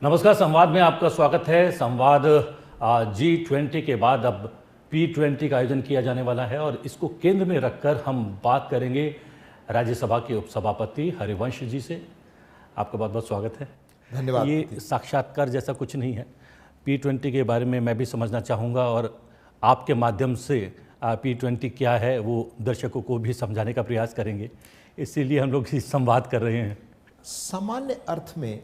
नमस्कार। संवाद में आपका स्वागत है। संवाद G20 के बाद अब P20 का आयोजन किया जाने वाला है और इसको केंद्र में रखकर हम बात करेंगे राज्यसभा के उपसभापति हरिवंश जी से। आपका बहुत बहुत स्वागत है। धन्यवाद। ये साक्षात्कार जैसा कुछ नहीं है। P20 के बारे में मैं भी समझना चाहूँगा और आपके माध्यम से P20 क्या है वो दर्शकों को भी समझाने का प्रयास करेंगे, इसीलिए हम लोग इस संवाद कर रहे हैं। सामान्य अर्थ में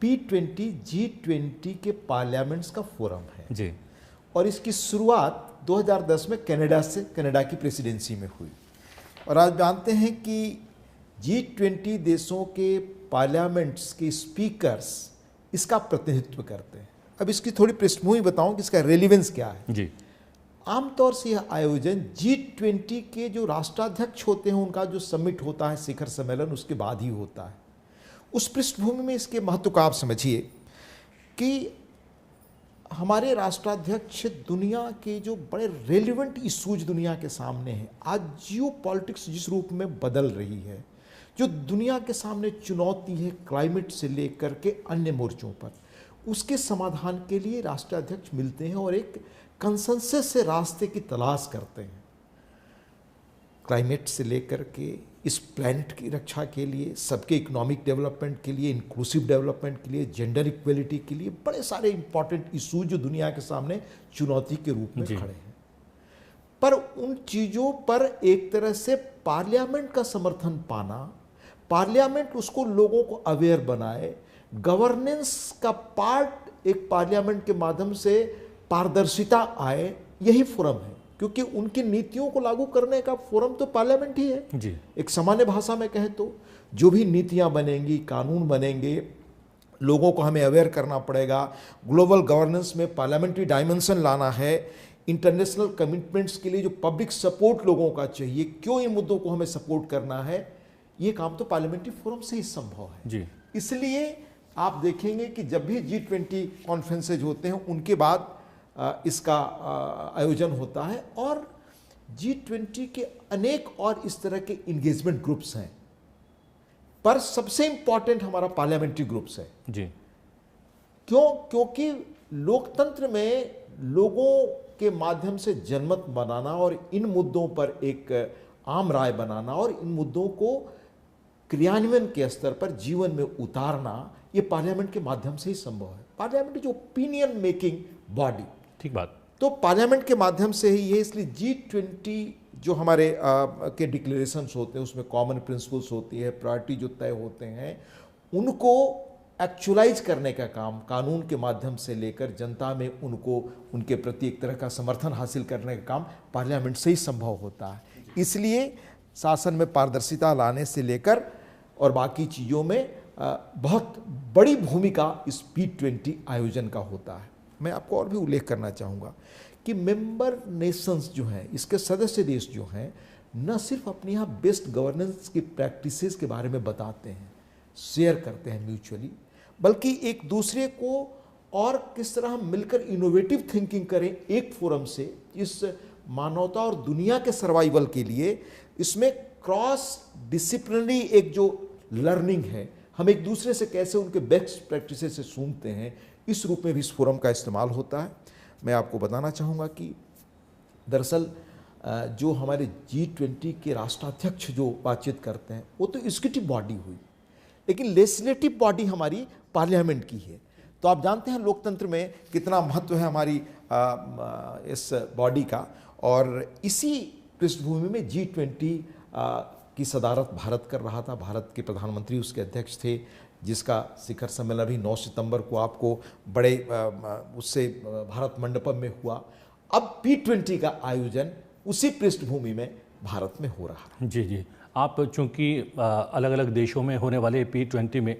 P20 G20 के पार्लियामेंट्स का फोरम है जी। और इसकी शुरुआत 2010 में कनाडा की प्रेसिडेंसी में हुई और आज जानते हैं कि G20 देशों के पार्लियामेंट्स के स्पीकर्स इसका प्रतिनिधित्व करते हैं। अब इसकी थोड़ी पृष्ठभूमि बताऊं कि इसका रेलिवेंस क्या है। जी। आमतौर से यह आयोजन G20 के जो राष्ट्राध्यक्ष होते हैं उनका जो समिट होता है, शिखर सम्मेलन, उसके बाद ही होता है। उस पृष्ठभूमि में इसके महत्व को आप समझिए कि हमारे राष्ट्राध्यक्ष दुनिया के जो बड़े रेलिवेंट इश्यूज दुनिया के सामने हैं, आज जियो पॉलिटिक्स जिस रूप में बदल रही है, जो दुनिया के सामने चुनौती है क्लाइमेट से लेकर के अन्य मोर्चों पर, उसके समाधान के लिए राष्ट्राध्यक्ष मिलते हैं और एक कंसेंसस से रास्ते की तलाश करते हैं। क्लाइमेट से लेकर के इस प्लैनेट की रक्षा के लिए, सबके इकोनॉमिक डेवलपमेंट के लिए, इंक्लूसिव डेवलपमेंट के लिए, जेंडर इक्वलिटी के लिए बड़े सारे इंपॉर्टेंट इशू जो दुनिया के सामने चुनौती के रूप में खड़े हैं। पर उन चीज़ों पर एक तरह से पार्लियामेंट का समर्थन पाना, पार्लियामेंट उसको लोगों को अवेयर बनाए, गवर्नेंस का पार्ट एक पार्लियामेंट के माध्यम से पारदर्शिता आए, यही फोरम है। क्योंकि उनकी नीतियों को लागू करने का फोरम तो पार्लियामेंट ही है जी। एक सामान्य भाषा में कहें तो जो भी नीतियां बनेंगी, कानून बनेंगे, लोगों को हमें अवेयर करना पड़ेगा। ग्लोबल गवर्नेंस में पार्लियामेंट्री डायमेंशन लाना है। इंटरनेशनल कमिटमेंट्स के लिए जो पब्लिक सपोर्ट लोगों का चाहिए, क्यों इन मुद्दों को हमें सपोर्ट करना है, ये काम तो पार्लियामेंट्री फोरम से ही संभव है। जी। इसलिए आप देखेंगे कि जब भी G20 कॉन्फ्रेंसेज होते हैं उनके बाद इसका आयोजन होता है और G20 के अनेक और इस तरह के इंगेजमेंट ग्रुप्स हैं, पर सबसे इंपॉर्टेंट हमारा पार्लियामेंट्री ग्रुप्स है। जी। क्यों? क्योंकि लोकतंत्र में लोगों के माध्यम से जनमत बनाना और इन मुद्दों पर एक आम राय बनाना और इन मुद्दों को क्रियान्वयन के स्तर पर जीवन में उतारना, ये पार्लियामेंट के माध्यम से ही संभव है। पार्लियामेंट जो ओपिनियन मेकिंग बॉडी, ठीक बात, तो पार्लियामेंट के माध्यम से ही है। इसलिए G20 जो हमारे के डिक्लेरेशंस होते हैं उसमें कॉमन प्रिंसिपल्स होती है, प्रायोरिटी जो तय होते हैं उनको एक्चुअलाइज करने का काम कानून के माध्यम से लेकर जनता में उनको उनके प्रति एक तरह का समर्थन हासिल करने का काम पार्लियामेंट से ही संभव होता है। इसलिए शासन में पारदर्शिता लाने से लेकर और बाकी चीज़ों में बहुत बड़ी भूमिका इस P20 आयोजन का होता है। मैं आपको और भी उल्लेख करना चाहूँगा कि मेंबर नेशंस जो हैं, इसके सदस्य देश जो हैं, न सिर्फ अपनी यहाँ बेस्ट गवर्नेंस की प्रैक्टिसेस के बारे में बताते हैं, शेयर करते हैं म्यूचुअली, बल्कि एक दूसरे को और किस तरह हम मिलकर इनोवेटिव थिंकिंग करें एक फोरम से इस मानवता और दुनिया के सर्वाइवल के लिए। इसमें क्रॉस डिसिप्लिनरी एक जो लर्निंग है, हम एक दूसरे से कैसे उनके बेस्ट प्रैक्टिसेस से सुनते हैं, इस रूप में भी इस फोरम का इस्तेमाल होता है। मैं आपको बताना चाहूँगा कि दरअसल जो हमारे G20 के राष्ट्राध्यक्ष जो बातचीत करते हैं वो तो एग्जीक्यूटिव बॉडी हुई, लेकिन लेजिस्लेटिव बॉडी हमारी पार्लियामेंट की है। तो आप जानते हैं लोकतंत्र में कितना महत्व है हमारी इस बॉडी का, और इसी पृष्ठभूमि में G20 की सदारत भारत कर रहा था। भारत के प्रधानमंत्री उसके अध्यक्ष थे, जिसका शिखर सम्मेलन भी 9 सितंबर को आपको बड़े उससे भारत मंडपम में हुआ। अब P20 का आयोजन उसी पृष्ठभूमि में भारत में हो रहा है। जी जी। आप चूँकि अलग अलग देशों में होने वाले P20 में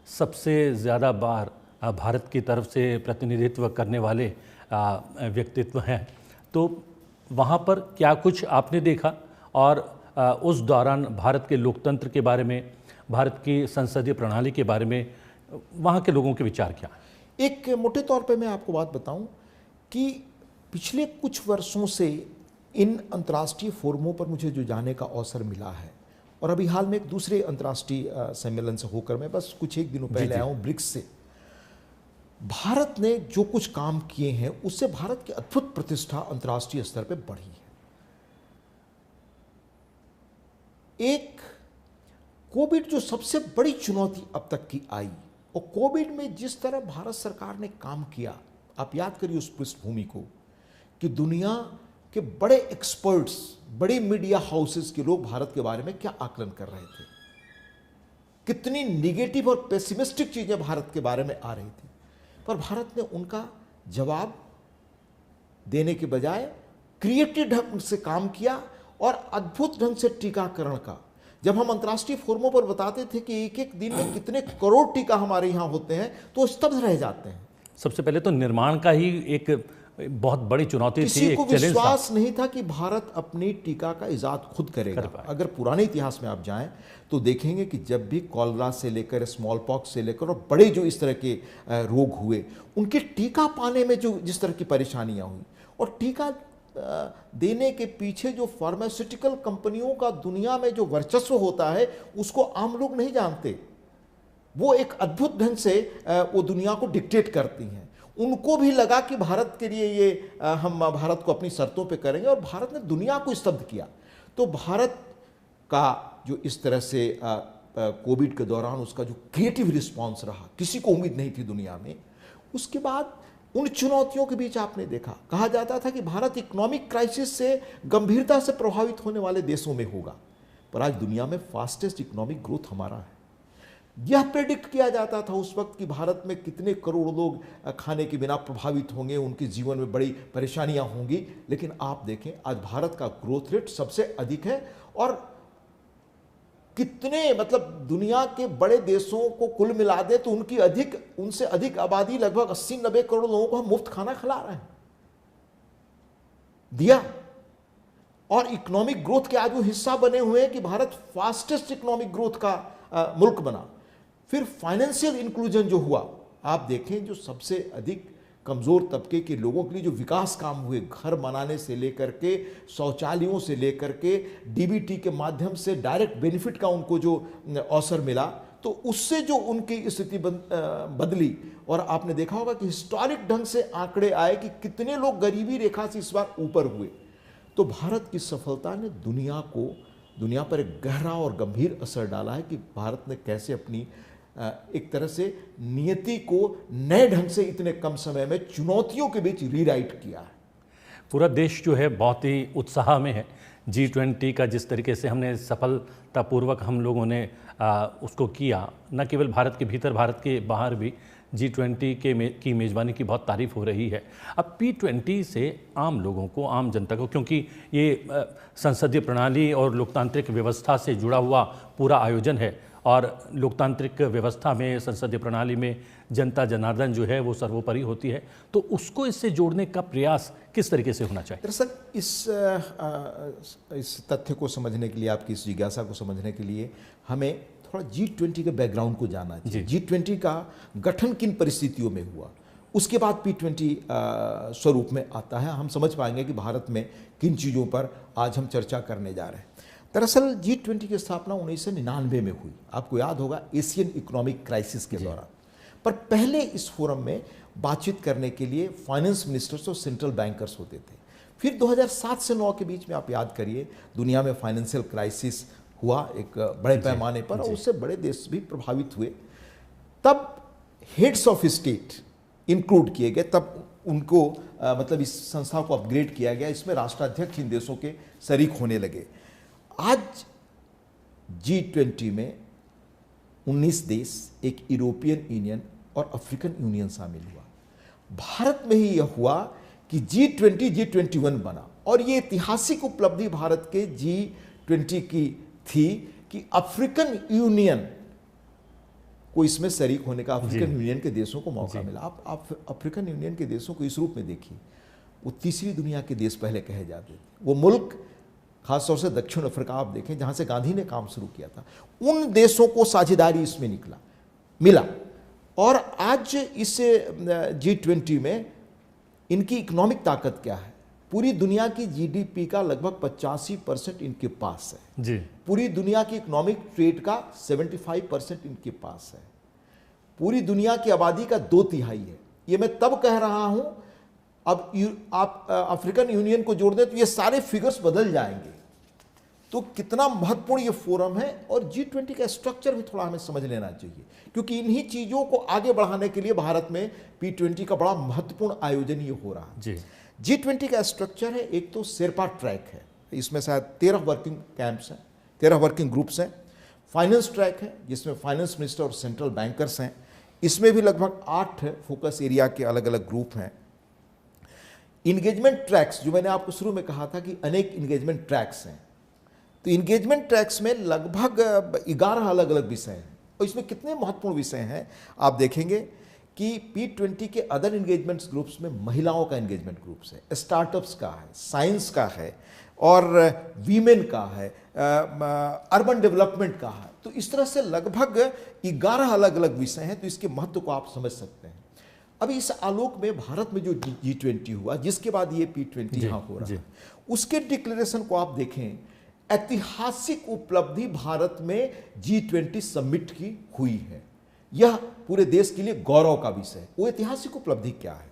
सबसे ज़्यादा बार भारत की तरफ से प्रतिनिधित्व करने वाले व्यक्तित्व हैं, तो वहाँ पर क्या कुछ आपने देखा और उस दौरान भारत के लोकतंत्र के बारे में, भारत की संसदीय प्रणाली के बारे में वहाँ के लोगों के विचार क्या हैं? एक मोटे तौर पे मैं आपको बात बताऊं कि पिछले कुछ वर्षों से इन अंतर्राष्ट्रीय फोरमों पर मुझे जो जाने का अवसर मिला है, और अभी हाल में एक दूसरे अंतर्राष्ट्रीय सम्मेलन से होकर मैं बस कुछ एक दिनों पहले आया हूँ ब्रिक्स से, भारत ने जो कुछ काम किए हैं उससे भारत की अद्भुत प्रतिष्ठा अंतर्राष्ट्रीय स्तर पर बढ़ी है। एक कोविड जो सबसे बड़ी चुनौती अब तक की आई, और कोविड में जिस तरह भारत सरकार ने काम किया, आप याद करिए उस पृष्ठभूमि को कि दुनिया के बड़े एक्सपर्ट्स, बड़े मीडिया हाउसेस के लोग भारत के बारे में क्या आकलन कर रहे थे, कितनी निगेटिव और पेसिमिस्टिक चीजें भारत के बारे में आ रही थी, पर भारत ने उनका जवाब देने के बजाय क्रिएटिव ढंग से काम किया और अद्भुत ढंग से टीकाकरण का। जब हम अंतर्राष्ट्रीय फोरमों पर बताते थे कि एक एक दिन में कितने करोड़ टीका हमारे यहाँ होते हैं, तो स्तब्ध रह जाते हैं। सबसे पहले तो निर्माण का ही एक बहुत बड़ी चुनौती थी, किसी एक को चैलेंज था। विश्वास नहीं था कि भारत अपनी टीका का इजाद खुद करेगा। अगर पुराने इतिहास में आप जाएं तो देखेंगे कि जब भी कॉलरा से लेकर स्मॉल पॉक्स से लेकर और बड़े जो इस तरह के रोग हुए, उनके टीका पाने में जो जिस तरह की परेशानियां हुई, और टीका देने के पीछे जो फार्मास्यूटिकल कंपनियों का दुनिया में जो वर्चस्व होता है उसको आम लोग नहीं जानते। वो एक अद्भुत ढंग से वो दुनिया को डिक्टेट करती हैं। उनको भी लगा कि भारत के लिए ये हम भारत को अपनी शर्तों पे करेंगे, और भारत ने दुनिया को स्तब्ध किया। तो भारत का जो इस तरह से कोविड के दौरान उसका जो क्रिएटिव रिस्पांस रहा, किसी को उम्मीद नहीं थी दुनिया में। उसके बाद उन चुनौतियों के बीच आपने देखा, कहा जाता था कि भारत इकोनॉमिक क्राइसिस से गंभीरता से प्रभावित होने वाले देशों में होगा, पर आज दुनिया में फास्टेस्ट इकोनॉमिक ग्रोथ हमारा है। यह प्रेडिक्ट किया जाता था उस वक्त कि भारत में कितने करोड़ लोग खाने के बिना प्रभावित होंगे, उनके जीवन में बड़ी परेशानियां होंगी, लेकिन आप देखें आज भारत का ग्रोथ रेट सबसे अधिक है। और कितने, मतलब दुनिया के बड़े देशों को कुल मिला दे तो उनसे अधिक आबादी, लगभग 80-90 करोड़ लोगों को हम मुफ्त खाना खिला रहे हैं, दिया। और इकोनॉमिक ग्रोथ के आज वो हिस्सा बने हुए हैं कि भारत फास्टेस्ट इकोनॉमिक ग्रोथ का मुल्क बना। फिर फाइनेंशियल इंक्लूजन जो हुआ, आप देखें जो सबसे अधिक कमजोर तबके के लोगों के लिए जो विकास काम हुए, घर बनाने से लेकर के, शौचालयों से लेकर के, डीबीटी के माध्यम से डायरेक्ट बेनिफिट का उनको जो अवसर मिला, तो उससे जो उनकी स्थिति बदली। और आपने देखा होगा कि हिस्टोरिक ढंग से आंकड़े आए कि कितने लोग गरीबी रेखा से इस बार ऊपर हुए। तो भारत की सफलता ने दुनिया पर एक गहरा और गंभीर असर डाला है कि भारत ने कैसे अपनी एक तरह से नियति को नए ढंग से इतने कम समय में चुनौतियों के बीच रीराइट किया है। पूरा देश जो है बहुत ही उत्साह में है। G20 का जिस तरीके से हमने सफलतापूर्वक हम लोगों ने उसको किया, न केवल भारत के भीतर, भारत के बाहर भी G20 की मेज़बानी की बहुत तारीफ़ हो रही है। अब P20 से आम लोगों को, आम जनता को, क्योंकि ये संसदीय प्रणाली और लोकतांत्रिक व्यवस्था से जुड़ा हुआ पूरा आयोजन है, और लोकतांत्रिक व्यवस्था में, संसदीय प्रणाली में जनता जनार्दन जो है वो सर्वोपरि होती है, तो उसको इससे जोड़ने का प्रयास किस तरीके से होना चाहिए? दरअसल इस तथ्य को समझने के लिए, आपकी इस जिज्ञासा को समझने के लिए हमें थोड़ा G20 के बैकग्राउंड को जानना चाहिए। G20 का गठन किन परिस्थितियों में हुआ, उसके बाद P20 स्वरूप में आता है। हम समझ पाएंगे कि भारत में किन चीज़ों पर आज हम चर्चा करने जा रहे हैं। दरअसल G20 की स्थापना 1999 में हुई, आपको याद होगा, एशियन इकोनॉमिक क्राइसिस के दौरान। पर पहले इस फोरम में बातचीत करने के लिए फाइनेंस मिनिस्टर्स और सेंट्रल बैंकर्स होते थे। फिर 2007 से 9 के बीच में आप याद करिए, दुनिया में फाइनेंशियल क्राइसिस हुआ एक बड़े पैमाने पर, और उससे बड़े देश भी प्रभावित हुए। तब हेड्स ऑफ स्टेट इंक्लूड किए गए, तब उनको मतलब इस संस्था को अपग्रेड किया गया, इसमें राष्ट्राध्यक्ष इन देशों के शरीक होने लगे। आज G20 में 19 देश, एक यूरोपियन यूनियन और अफ्रीकन यूनियन शामिल हुआ। भारत में ही यह हुआ कि G20 G21 बना, और ये ऐतिहासिक उपलब्धि भारत के G20 की थी कि अफ्रीकन यूनियन को इसमें शरीक होने का, अफ्रीकन यूनियन के देशों को मौका मिला। आप अफ्रीकन यूनियन के देशों को इस रूप में देखिए, वो तीसरी दुनिया के देश पहले कहे जाते थे। वो मुल्क, खासतौर से दक्षिण अफ्रीका आप देखें, जहां से गांधी ने काम शुरू किया था, उन देशों को साझेदारी इसमें मिला। और आज इस G20 में इनकी इकोनॉमिक ताकत क्या है? पूरी दुनिया की GDP का लगभग 85% इनके पास है जी। पूरी दुनिया की इकोनॉमिक ट्रेड का 75% इनके पास है। पूरी दुनिया की आबादी का 2/3 है। ये मैं तब कह रहा हूं, अब आप अफ्रीकन यूनियन को जोड़ दें तो ये सारे फिगर्स बदल जाएंगे। तो कितना महत्वपूर्ण ये फोरम है, और G20 का स्ट्रक्चर भी थोड़ा हमें समझ लेना चाहिए, क्योंकि इन्हीं चीज़ों को आगे बढ़ाने के लिए भारत में P20 का बड़ा महत्वपूर्ण आयोजन ये हो रहा है। G20 का स्ट्रक्चर है, एक तो शेरपा ट्रैक है, इसमें शायद 13 वर्किंग कैंप्स हैं, 13 वर्किंग ग्रुप्स हैं। फाइनेंस ट्रैक है जिसमें फाइनेंस मिनिस्टर और सेंट्रल बैंकर्स हैं, इसमें भी लगभग 8 फोकस एरिया के अलग अलग ग्रुप हैं। इंगेजमेंट ट्रैक्स, जो मैंने आपको शुरू में कहा था कि अनेक इंगेजमेंट ट्रैक्स हैं, तो इंगेजमेंट ट्रैक्स में लगभग 11 अलग अलग विषय हैं। और इसमें कितने महत्वपूर्ण विषय हैं आप देखेंगे कि P20 के अदर इंगेजमेंट्स ग्रुप्स में महिलाओं का इंगेजमेंट ग्रुप्स है, स्टार्टअप्स का है, साइंस का है, और वीमेन का है, अर्बन डेवलपमेंट का है। तो इस तरह से लगभग 11 अलग अलग विषय हैं, तो इसके महत्व को आप समझ सकते हैं। अभी इस आलोक में भारत में जो G20 हुआ, जिसके बाद ये P20 यहाँ हो रहा है, उसके डिक्लेरेशन को आप देखें, ऐतिहासिक उपलब्धि भारत में G20 समिट की हुई है। यह पूरे देश के लिए गौरव का विषय है। वो ऐतिहासिक उपलब्धि क्या है,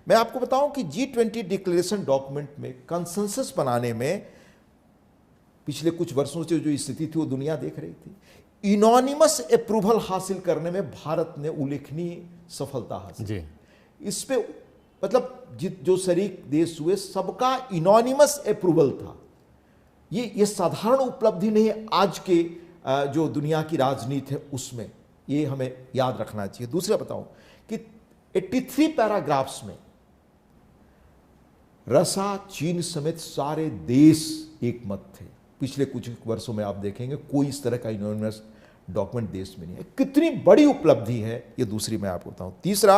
मैं आपको बताऊं कि G20 डिक्लेरेशन डॉक्यूमेंट में कंसेंसस बनाने में पिछले कुछ वर्षों से जो स्थिति थी वो दुनिया देख रही थी। इनॉनिमस अप्रूवल हासिल करने में भारत ने उल्लेखनीय सफलता हासिल की। इस पे मतलब जो शरीक देश हुए सबका इनॉनिमस अप्रूवल था। ये साधारण उपलब्धि नहीं है आज के जो दुनिया की राजनीति है उसमें, ये हमें याद रखना चाहिए। दूसरा बताऊं कि 83 पैराग्राफ्स में रसा, चीन समेत सारे देश एक मत थे। पिछले कुछ वर्षों में आप देखेंगे कोई इस तरह का इनॉनिमस डॉक्यूमेंट देश में नहीं है। कितनी बड़ी उपलब्धि है ये दूसरी मैं आपको बताऊं। तीसरा,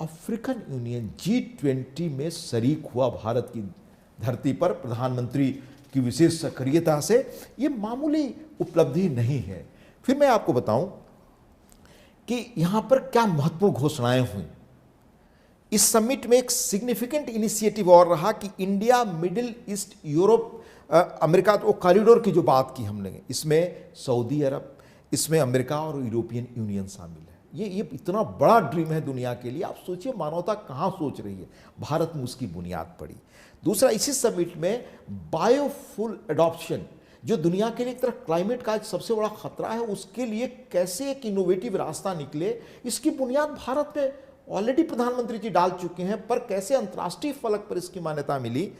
अफ्रीकन यूनियन G20 में शरीक हुआ भारत की धरती पर प्रधानमंत्री की विशेष सक्रियता से, ये मामूली उपलब्धि नहीं है। फिर मैं आपको बताऊं कि यहां पर क्या महत्वपूर्ण घोषणाएं हुई। इस समिट में एक सिग्निफिकेंट इनिशिएटिव और रहा कि India, middle east, Europe, America, तो कॉरिडोर की जो बात की हमने, इसमें सऊदी अरब, इसमें अमेरिका और यूरोपियन यूनियन शामिल है। ये इतना बड़ा ड्रीम है दुनिया के लिए। आप सोचिए मानवता कहाँ सोच रही है, भारत में उसकी बुनियाद पड़ी। दूसरा, इसी समिट में बायोफुल एडॉप्शन, जो दुनिया के लिए एक तरह क्लाइमेट का सबसे बड़ा खतरा है, उसके लिए कैसे एक इनोवेटिव रास्ता निकले, इसकी बुनियाद भारत में ऑलरेडी प्रधानमंत्री जी डाल चुके हैं, पर कैसे अंतर्राष्ट्रीय फलक पर इसकी मान्यता मिली।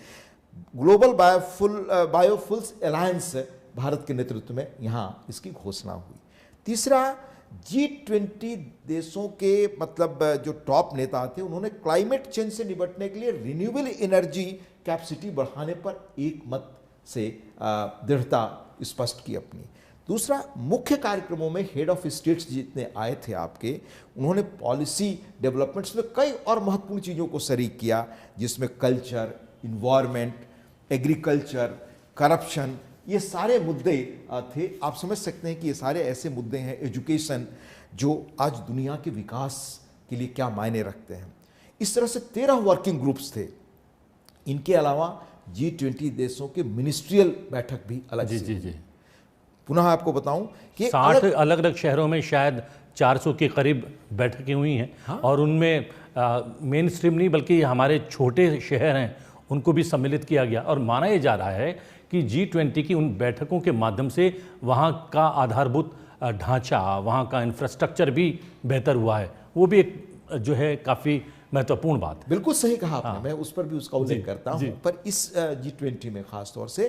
ग्लोबल बायोफुल्स अलायंस भारत के नेतृत्व में यहाँ इसकी घोषणा हुई। तीसरा, G20 देशों के मतलब जो टॉप नेता थे, उन्होंने क्लाइमेट चेंज से निपटने के लिए रिन्यूएबल एनर्जी कैपेसिटी बढ़ाने पर एक मत से दृढ़ता स्पष्ट की अपनी। दूसरा, मुख्य कार्यक्रमों में हेड ऑफ स्टेट्स जितने आए थे आपके, उन्होंने पॉलिसी डेवलपमेंट्स में कई और महत्वपूर्ण चीज़ों को शरीक किया, जिसमें कल्चर, इन्वायरमेंट, एग्रीकल्चर, करप्शन, ये सारे मुद्दे थे। आप समझ सकते हैं कि ये सारे ऐसे मुद्दे हैं, एजुकेशन, जो आज दुनिया के विकास के लिए क्या मायने रखते हैं। इस तरह से 13 वर्किंग ग्रुप्स थे। इनके अलावा G20 देशों के मिनिस्ट्रियल बैठक भी अलग से जी। पुनः आपको बताऊं कि 60 अलग अलग शहरों में शायद 400 के करीब बैठकें हुई हैं। हाँ? और उनमें मेन स्ट्रीम नहीं बल्कि हमारे छोटे शहर हैं उनको भी सम्मिलित किया गया, और माना यह जा रहा है कि G20 की उन बैठकों के माध्यम से वहाँ का आधारभूत ढांचा, वहाँ का इंफ्रास्ट्रक्चर भी बेहतर हुआ है। वो भी एक जो है काफ़ी महत्वपूर्ण बात है। बिल्कुल सही कहा आपने। मैं उस पर भी उसका उल्लेख करता हूँ। पर इस G20 में खास तौर से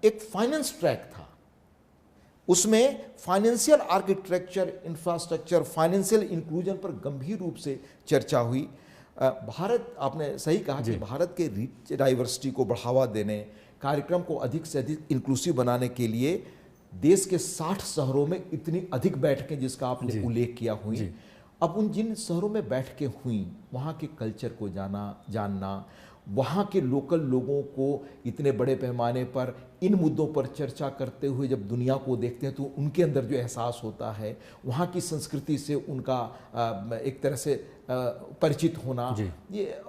एक फाइनेंस ट्रैक था, उसमें financial architecture, infrastructure, financial inclusion पर गंभीर रूप से चर्चा हुई। भारत, आपने सही कहा कि भारत के रिच डाइवर्सिटी को बढ़ावा देने, कार्यक्रम को अधिक से अधिक इंक्लूसिव बनाने के लिए देश के 60 शहरों में इतनी अधिक बैठकें, जिसका आपने उल्लेख किया, हुई। अब उन जिन शहरों में बैठकें हुई, वहाँ के कल्चर को जानना, वहाँ के लोकल लोगों को इतने बड़े पैमाने पर इन मुद्दों पर चर्चा करते हुए जब दुनिया को देखते हैं, तो उनके अंदर जो एहसास होता है, वहाँ की संस्कृति से उनका एक तरह से परिचित होना, ये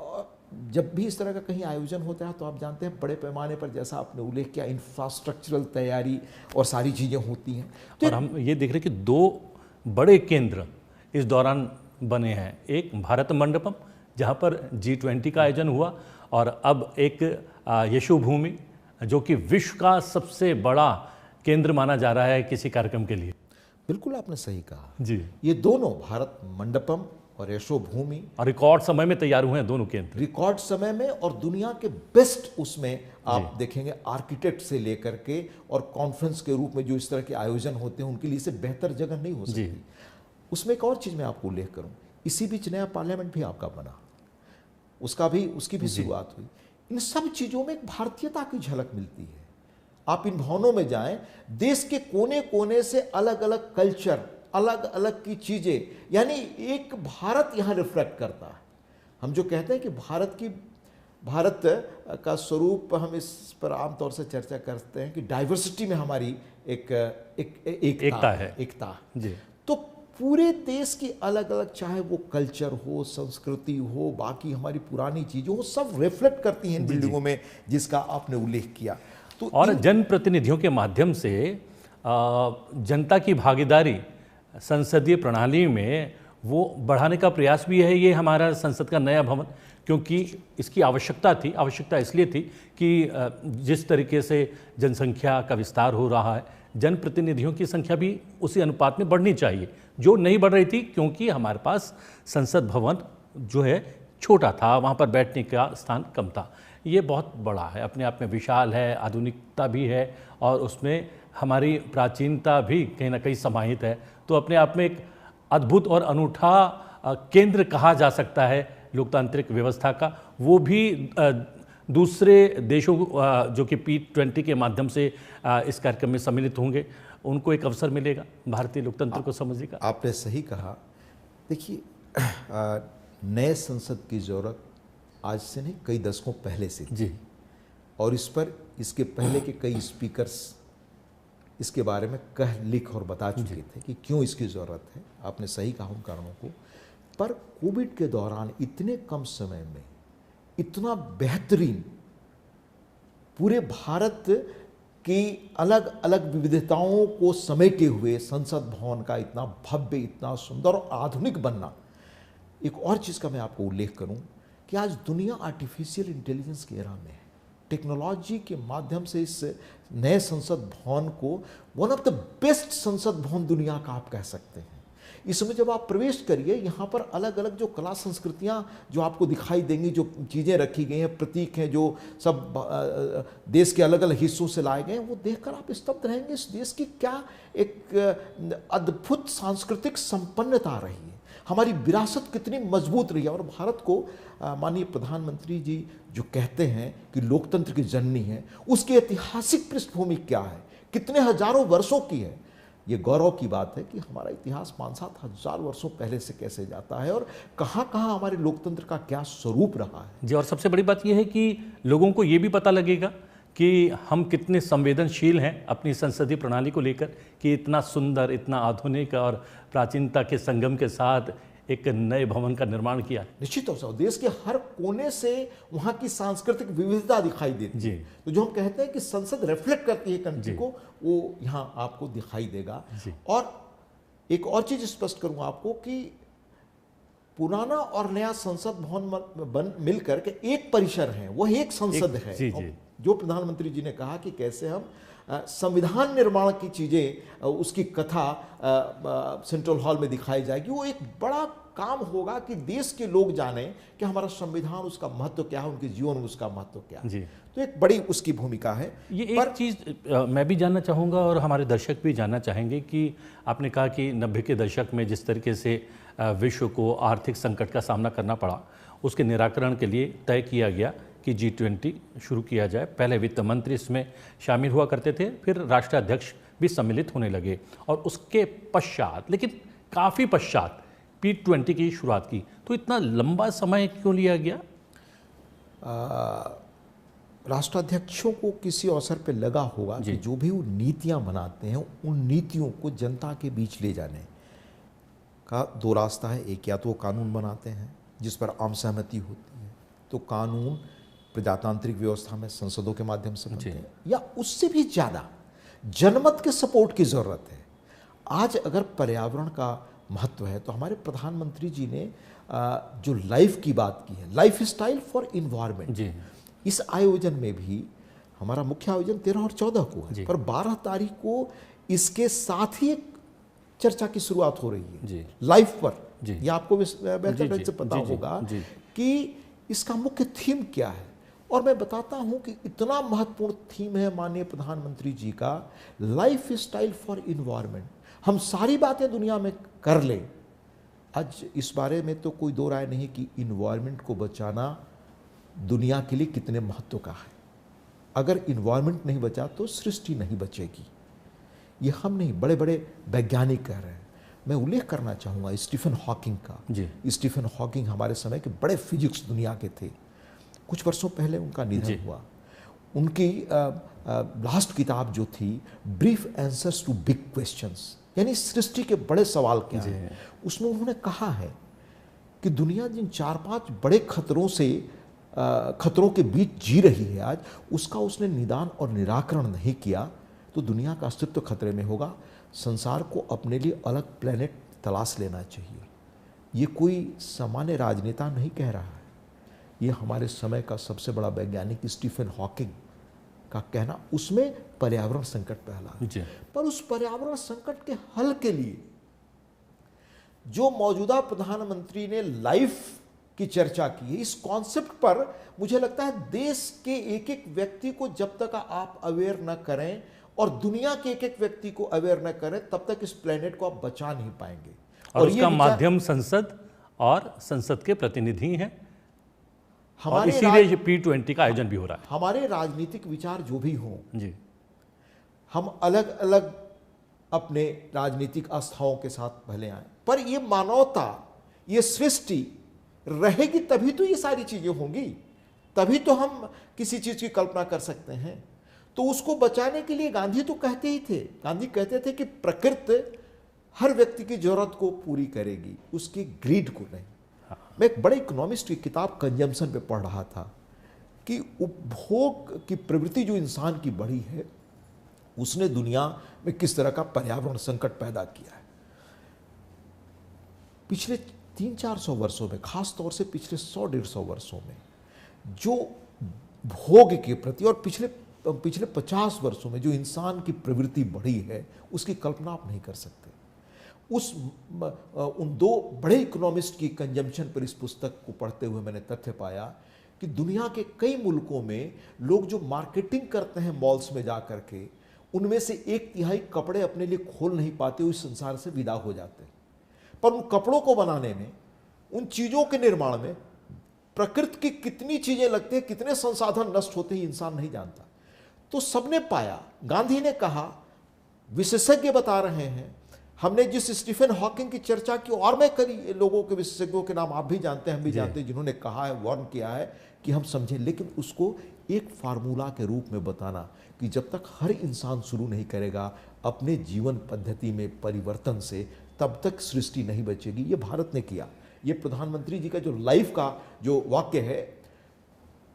जब भी इस तरह का कहीं आयोजन होता है तो आप जानते हैं बड़े पैमाने पर, जैसा आपने उल्लेख किया, इंफ्रास्ट्रक्चरल तैयारी और सारी चीज़ें होती हैं। तो और हम ये देख रहे हैं कि 2 बड़े केंद्र इस दौरान बने हैं। एक भारत मंडपम जहाँ पर G20 का आयोजन हुआ, और अब एक यशु भूमि जो कि विश्व का सबसे बड़ा केंद्र माना जा रहा है किसी कार्यक्रम के लिए। बिल्कुल आपने सही कहा जी, ये दोनों भारत मंडपम और यशो भूमि और रिकॉर्ड समय में तैयार हुए हैं दोनों केंद्र। रिकॉर्ड समय में, और दुनिया के बेस्ट उसमें आप देखेंगे आर्किटेक्ट से लेकर के, और कॉन्फ्रेंस के रूप में जो इस तरह के आयोजन होते हैं उनके लिए से बेहतर जगह नहीं हो सकती। उसमें एक और चीज़ मैं आपको उल्लेख करूं, इसी बीच नया पार्लियामेंट भी आपका बना, उसकी भी शुरुआत हुई। इन सब चीज़ों में एक भारतीयता की झलक मिलती है। आप इन भवनों में जाएं, देश के कोने कोने से अलग अलग कल्चर, अलग अलग की चीज़ें, यानी एक भारत यहाँ रिफ्लेक्ट करता है। हम जो कहते हैं कि भारत का स्वरूप, हम इस पर आमतौर से चर्चा करते हैं कि डाइवर्सिटी में हमारी एकता जी। तो पूरे देश की अलग अलग, चाहे वो कल्चर हो, संस्कृति हो, बाकी हमारी पुरानी चीज़ें हो, सब रिफ्लेक्ट करती हैं इन बिल्डिंगों में, जिसका आपने उल्लेख किया। तो और जनप्रतिनिधियों के माध्यम से जनता की भागीदारी संसदीय प्रणाली में वो बढ़ाने का प्रयास भी है। ये हमारा संसद का नया भवन, क्योंकि इसकी आवश्यकता इसलिए थी कि जिस तरीके से जनसंख्या का विस्तार हो रहा है, जनप्रतिनिधियों की संख्या भी उसी अनुपात में बढ़नी चाहिए, जो नहीं बढ़ रही थी, क्योंकि हमारे पास संसद भवन जो है छोटा था, वहाँ पर बैठने का स्थान कम था। ये बहुत बड़ा है, अपने आप में विशाल है, आधुनिकता भी है, और उसमें हमारी प्राचीनता भी कहीं ना कहीं समाहित है। तो अपने आप में एक अद्भुत और अनूठा केंद्र कहा जा सकता है लोकतांत्रिक व्यवस्था का। वो भी दूसरे देशों जो कि P20 के माध्यम से इस कार्यक्रम में सम्मिलित होंगे, उनको एक अवसर मिलेगा भारतीय लोकतंत्र को समझने का। आपने सही कहा। देखिए, नए संसद की जरूरत आज से नहीं, कई दशकों पहले से थी। जी। और इस पर इसके पहले के कई स्पीकर्स इसके बारे में लिख और बता चुके थे कि क्यों इसकी ज़रूरत है। आपने सही कहा उन कारणों को। पर कोविड के दौरान इतने कम समय में इतना बेहतरीन, पूरे भारत की अलग अलग विविधताओं को समेटे हुए संसद भवन का इतना भव्य, इतना सुंदर और आधुनिक बनना। एक और चीज़ का मैं आपको उल्लेख करूं कि आज दुनिया आर्टिफिशियल इंटेलिजेंस के एरा में है। टेक्नोलॉजी के माध्यम से इस नए संसद भवन को वन ऑफ द बेस्ट संसद भवन दुनिया का आप कह सकते हैं। इसमें जब आप प्रवेश करिए, यहाँ पर अलग अलग जो कला संस्कृतियाँ जो आपको दिखाई देंगी, जो चीज़ें रखी गई हैं, प्रतीक हैं, जो सब देश के अलग अलग हिस्सों से लाए गए हैं, वो देखकर आप स्तब्ध रहेंगे। इस देश की क्या एक अद्भुत सांस्कृतिक संपन्नता रही है, हमारी विरासत कितनी मजबूत रही है। और भारत को माननीय प्रधानमंत्री जी जो कहते हैं कि लोकतंत्र की जननी है, उसकी ऐतिहासिक पृष्ठभूमि क्या है, कितने हजारों वर्षों की है। ये गौरव की बात है कि हमारा इतिहास 5-7 हजार वर्षों पहले से कैसे जाता है, और कहाँ कहाँ हमारे लोकतंत्र का क्या स्वरूप रहा है। जी, और सबसे बड़ी बात यह है कि लोगों को ये भी पता लगेगा कि हम कितने संवेदनशील हैं अपनी संसदीय प्रणाली को लेकर, कि इतना सुंदर, इतना आधुनिक और प्राचीनता के संगम के साथ एक नए भवन का निर्माण किया। निश्चित तौर से देश के हर कोने से वहाँ की सांस्कृतिक विविधता दिखाई देती है। तो जो हम कहते हैं कि संसद रिफ्लेक्ट करती है कंट्री को, वो यहाँ आपको दिखाई देगा। और एक और चीज स्पष्ट करूँगा आपको कि पुराना और नया संसद भवन मिलकर के एक परिसर है, वह एक संसद है। जो प्रधानमंत्री जी ने कहा कि कैसे हम संविधान निर्माण की चीज़ें, उसकी कथा सेंट्रल हॉल में दिखाई जाएगी, वो एक बड़ा काम होगा कि देश के लोग जाने कि हमारा संविधान, उसका महत्व क्या है, उनके जीवन में उसका महत्व क्या है। तो एक बड़ी उसकी भूमिका है। ये एक चीज़ मैं भी जानना चाहूँगा और हमारे दर्शक भी जानना चाहेंगे कि आपने कहा कि 90 के दशक में जिस तरीके से विश्व को आर्थिक संकट का सामना करना पड़ा, उसके निराकरण के लिए तय किया गया कि G20 शुरू किया जाए। पहले वित्त मंत्री इसमें शामिल हुआ करते थे, फिर राष्ट्राध्यक्ष भी सम्मिलित होने लगे, और उसके पश्चात, लेकिन काफ़ी पश्चात P20 की शुरुआत की। तो इतना लंबा समय क्यों लिया गया? राष्ट्राध्यक्षों को किसी अवसर पे लगा होगा कि जो भी वो नीतियां बनाते हैं, उन नीतियों को जनता के बीच ले जाने का दो रास्ता है। एक, या तो वो कानून बनाते हैं जिस पर आम सहमति होती है, तो कानून प्रजातांत्रिक व्यवस्था में संसदों के माध्यम से बनते हैं, या उससे भी ज़्यादा जनमत के सपोर्ट की ज़रूरत है। आज अगर पर्यावरण का महत्व है। तो हमारे प्रधानमंत्री जी ने जो लाइफ की बात की है, लाइफ स्टाइल फॉर इन्वायरमेंट, जी इस आयोजन में भी हमारा मुख्य आयोजन 13 और 14 को है, पर 12 तारीख को इसके साथ ही एक चर्चा की शुरुआत हो रही है जी लाइफ पर। जी। ये आपको बेहतर ढंग से पता होगा कि इसका मुख्य थीम क्या है। और मैं बताता हूं कि इतना महत्वपूर्ण थीम है माननीय प्रधानमंत्री जी का, लाइफ स्टाइल फॉर इन्वायरमेंट। हम सारी बातें दुनिया में कर लें, आज इस बारे में तो कोई दो राय नहीं कि इन्वायरमेंट को बचाना दुनिया के लिए कितने महत्व का है। अगर इन्वायरमेंट नहीं बचा तो सृष्टि नहीं बचेगी। ये हम नहीं, बड़े बड़े वैज्ञानिक कह रहे हैं। मैं उल्लेख करना चाहूँगा स्टीफन हॉकिंग का। जी। स्टीफन हॉकिंग हमारे समय के बड़े फिजिक्स दुनिया के थे। कुछ वर्षों पहले उनका निधन हुआ। उनकी लास्ट किताब जो थी brief answers to big questions, यानी सृष्टि के बड़े सवाल क्या हैं, उसमें उन्होंने कहा है कि दुनिया जिन 4-5 बड़े खतरों के बीच जी रही है आज, उसका उसने निदान और निराकरण नहीं किया तो दुनिया का अस्तित्व खतरे में होगा। संसार को अपने लिए अलग प्लेनेट तलाश लेना चाहिए। ये कोई सामान्य राजनेता नहीं कह रहा है, ये हमारे समय का सबसे बड़ा वैज्ञानिक स्टीफन हॉकिंग का कहना। उसमें पर्यावरण संकट पहला है, पर उस पर्यावरण संकट के हल के लिए जो मौजूदा प्रधानमंत्री ने लाइफ की चर्चा की है, इस कॉन्सेप्ट पर मुझे लगता है देश के एक एक व्यक्ति को जब तक आप अवेयर न करें और दुनिया के एक एक व्यक्ति को अवेयर न करें, तब तक इस प्लेनेट को आप बचा नहीं पाएंगे। और उसका माध्यम संसद और संसद के प्रतिनिधि हैं, और इसीलिए P20 का आयोजन भी हो रहा है। हमारे राजनीतिक विचार जो भी हों जी, हम अलग अलग अपने राजनीतिक आस्थाओं के साथ भले आए, पर ये मानवता, ये सृष्टि रहेगी तभी तो ये सारी चीजें होंगी, तभी तो हम किसी चीज की कल्पना कर सकते हैं। तो उसको बचाने के लिए गांधी तो कहते ही थे, गांधी कहते थे कि प्रकृति हर व्यक्ति की जरूरत को पूरी करेगी, उसकी ग्रीड को नहीं। मैं एक बड़े इकोनॉमिस्ट की किताब कंजम्पशन पे पढ़ रहा था कि उपभोग की प्रवृत्ति जो इंसान की बढ़ी है, उसने दुनिया में किस तरह का पर्यावरण संकट पैदा किया है। पिछले 300-400 वर्षों में, खास तौर से पिछले 100-150 वर्षों में जो भोग के प्रति, और पिछले 50 वर्षों में जो इंसान की प्रवृत्ति बढ़ी है, उसकी कल्पना आप नहीं कर सकते। उन दो बड़े इकोनॉमिस्ट की कंजम्पशन पर इस पुस्तक को पढ़ते हुए मैंने तथ्य पाया कि दुनिया के कई मुल्कों में लोग जो मार्केटिंग करते हैं मॉल्स में जा करके, उनमें से 1/3 कपड़े अपने लिए खोल नहीं पाते, उस संसार से विदा हो जाते हैं। पर उन कपड़ों को बनाने में, उन चीजों के निर्माण में प्रकृति की कितनी चीजें लगती हैं, कितने संसाधन नष्ट होते हैं, इंसान नहीं जानता। तो सबने पाया, गांधी ने कहा, विशेषज्ञ बता रहे हैं, हमने जिस स्टीफन हॉकिंग की चर्चा की, और मैं कई लोगों के विशेषज्ञों के नाम आप भी जानते हैं, हम भी जानते हैं, जिन्होंने कहा है, वार्न किया है कि हम समझें, लेकिन उसको एक फार्मूला के रूप में बताना कि जब तक हर इंसान शुरू नहीं करेगा अपने जीवन पद्धति में परिवर्तन से, तब तक सृष्टि नहीं बचेगी। ये भारत ने किया। ये प्रधानमंत्री जी का जो लाइफ का जो वाक्य है,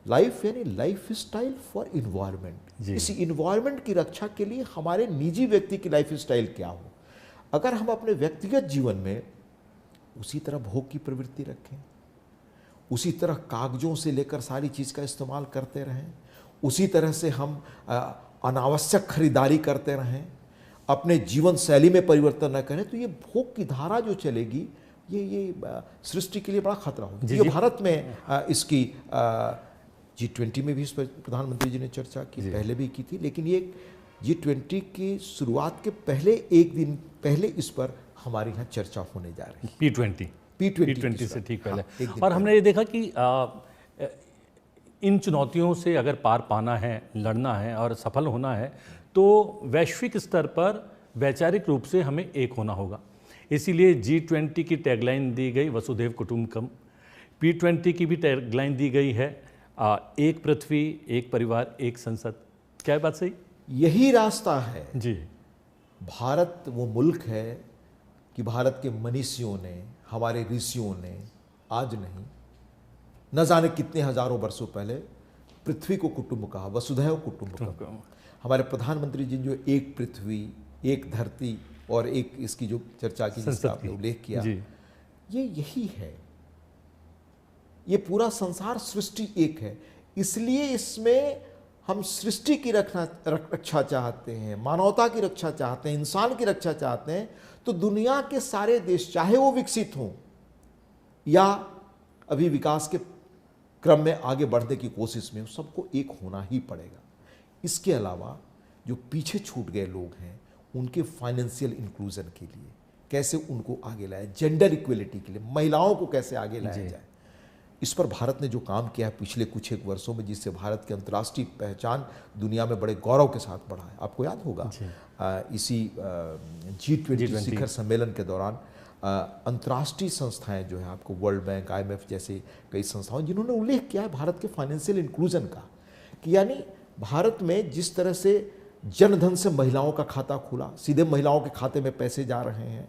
लाइफ यानी लाइफ स्टाइल फॉर इन्वायरमेंट। इस इन्वायरमेंट की रक्षा के लिए हमारे निजी व्यक्ति की लाइफ स्टाइल क्या हो। अगर हम अपने व्यक्तिगत जीवन में उसी तरह भोग की प्रवृत्ति रखें, उसी तरह कागजों से लेकर सारी चीज़ का इस्तेमाल करते रहें, उसी तरह से हम अनावश्यक खरीदारी करते रहें, अपने जीवन शैली में परिवर्तन न करें, तो ये भोग की धारा जो चलेगी, ये सृष्टि के लिए बड़ा खतरा होगा। ये भारत में इसकी G20 में भी इस पर प्रधानमंत्री जी ने चर्चा की, पहले भी की थी, लेकिन ये G20 की शुरुआत के पहले एक दिन पहले इस पर हमारे यहाँ चर्चा होने जा रही है। P20 से ठीक पहले। और हमने ये देखा कि इन चुनौतियों से अगर पार पाना है, लड़ना है और सफल होना है, तो वैश्विक स्तर पर वैचारिक रूप से हमें एक होना होगा। इसीलिए G20 की टैगलाइन दी गई वसुधैव कुटुंबकम, P20 की भी टैगलाइन दी गई है एक पृथ्वी, एक परिवार, एक संसद। क्या है बात सही? यही रास्ता है जी। भारत वो मुल्क है कि भारत के मनीषियों ने, हमारे ऋषियों ने आज नहीं, न जाने कितने हजारों वर्षों पहले पृथ्वी को कुटुंब कहा, वसुधैव कुटुंबकम। हमारे प्रधानमंत्री जी जो एक पृथ्वी, एक धरती, और एक इसकी जो चर्चा की जिसका आपने उल्लेख किया, ये यही है। ये पूरा संसार सृष्टि एक है, इसलिए इसमें हम सृष्टि की रक्षा चाहते हैं, मानवता की रक्षा चाहते हैं, इंसान की रक्षा चाहते हैं, तो दुनिया के सारे देश चाहे वो विकसित हों या अभी विकास के क्रम में आगे बढ़ने की कोशिश में, सबको एक होना ही पड़ेगा। इसके अलावा जो पीछे छूट गए लोग हैं उनके फाइनेंशियल इंक्लूजन के लिए कैसे उनको आगे लाया, जेंडर इक्वलिटी के लिए महिलाओं को कैसे आगे लाया जाए, इस पर भारत ने जो काम किया है पिछले कुछ एक वर्षों में, जिससे भारत की अंतर्राष्ट्रीय पहचान दुनिया में बड़े गौरव के साथ बढ़ा है। आपको याद होगा इसी G20 शिखर सम्मेलन के दौरान अंतर्राष्ट्रीय संस्थाएं जो है, आपको वर्ल्ड बैंक, IMF जैसे कई संस्थाओं जिन्होंने उल्लेख किया है भारत के फाइनेंशियल इंक्लूजन का, कि यानी भारत में जिस तरह से जनधन से महिलाओं का खाता खुला, सीधे महिलाओं के खाते में पैसे जा रहे हैं,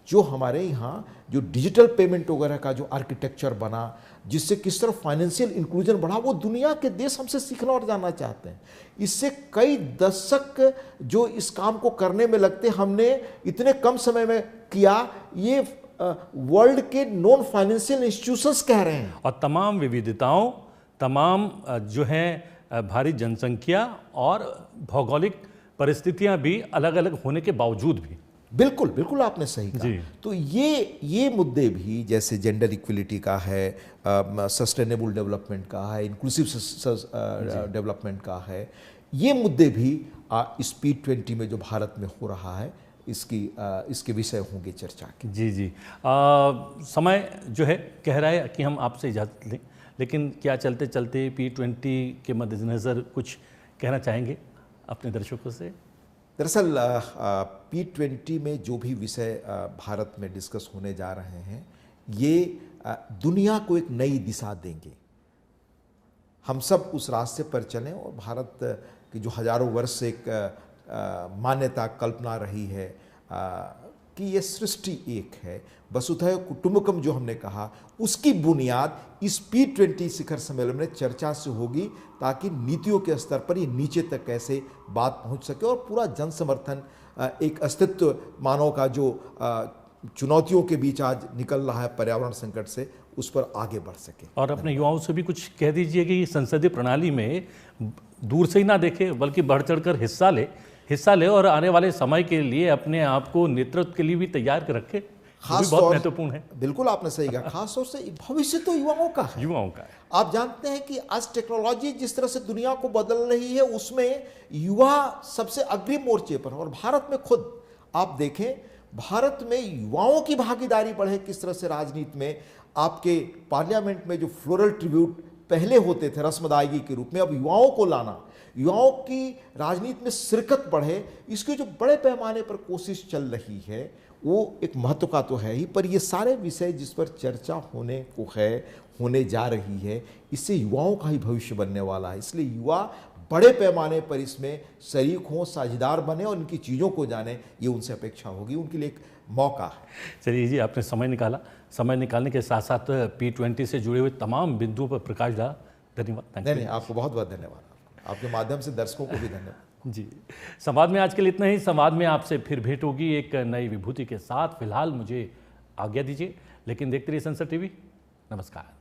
जो हमारे यहाँ जो डिजिटल पेमेंट वगैरह का जो आर्किटेक्चर बना, जिससे किस तरह फाइनेंशियल इंक्लूजन बढ़ा, वो दुनिया के देश हमसे सीखना और जानना चाहते हैं। इससे कई दशक जो इस काम को करने में लगते, हमने इतने कम समय में किया, ये वर्ल्ड के नॉन फाइनेंशियल इंस्टीट्यूशंस कह रहे हैं। और तमाम विविधताओं, तमाम जो है भारी जनसंख्या और भौगोलिक परिस्थितियां भी अलग अलग होने के बावजूद भी, बिल्कुल बिल्कुल आपने सही कहा। तो ये मुद्दे भी, जैसे जेंडर इक्वलिटी का है, सस्टेनेबल डेवलपमेंट का है, इंक्लूसिव डेवलपमेंट का है, ये मुद्दे भी इस P20 में जो भारत में हो रहा है इसके विषय होंगे चर्चा के। जी समय जो है कह रहा है कि हम आपसे इजाज़त लें, लेकिन क्या चलते चलते P20 के मद्देनज़र कुछ कहना चाहेंगे अपने दर्शकों से? दरअसल P20 में जो भी विषय भारत में डिस्कस होने जा रहे हैं, ये दुनिया को एक नई दिशा देंगे। हम सब उस रास्ते पर चलें और भारत की जो हजारों वर्ष से एक मान्यता कल्पना रही है कि ये सृष्टि एक है, वसुधैव कुटुंबकम जो हमने कहा, उसकी बुनियाद इस P20 शिखर सम्मेलन में चर्चा से होगी, ताकि नीतियों के स्तर पर ये नीचे तक कैसे बात पहुंच सके और पूरा जन समर्थन, एक अस्तित्व मानव का जो चुनौतियों के बीच आज निकल रहा है पर्यावरण संकट से, उस पर आगे बढ़ सके। और अपने युवाओं से भी कुछ कह दीजिए कि संसदीय प्रणाली में दूर से ही ना देखे, बल्कि बढ़ चढ़कर हिस्सा ले और आने वाले समय के लिए अपने आप को नेतृत्व के लिए भी तैयार कर रखे, खास बहुत महत्वपूर्ण है। बिल्कुल आपने सही कहा, खास तौर से भविष्य तो युवाओं का है। आप जानते हैं कि आज टेक्नोलॉजी जिस तरह से दुनिया को बदल रही है, उसमें युवा सबसे अग्रिम मोर्चे पर, और भारत में खुद आप देखें, भारत में युवाओं की भागीदारी बढ़े किस तरह से राजनीति में। आपके पार्लियामेंट में जो फ्लोरल ट्रिब्यूट पहले होते थे रस्म अदायगी के रूप में, अब युवाओं को लाना, युवाओं की राजनीति में शिरकत बढ़े, इसकी जो बड़े पैमाने पर कोशिश चल रही है, वो एक महत्व का तो है ही, पर ये सारे विषय जिस पर चर्चा होने जा रही है, इससे युवाओं का ही भविष्य बनने वाला है। इसलिए युवा बड़े पैमाने पर इसमें शरीक हों, साझेदार बने और इनकी चीज़ों को जाने, ये उनसे अपेक्षा होगी, उनके लिए एक मौका है। चलिए जी, आपने समय निकाला, समय निकालने के साथ साथ P20 से जुड़े हुए तमाम बिंदुओं पर प्रकाश डाला, धन्यवाद। नहीं, आपको बहुत बहुत धन्यवाद, आपके माध्यम से दर्शकों को भी धन्यवाद। जी, संवाद में आज के लिए इतना ही। संवाद में आपसे फिर भेंट होगी एक नई विभूति के साथ। फिलहाल मुझे आज्ञा दीजिए, लेकिन देखते रहिए संसद TV। नमस्कार।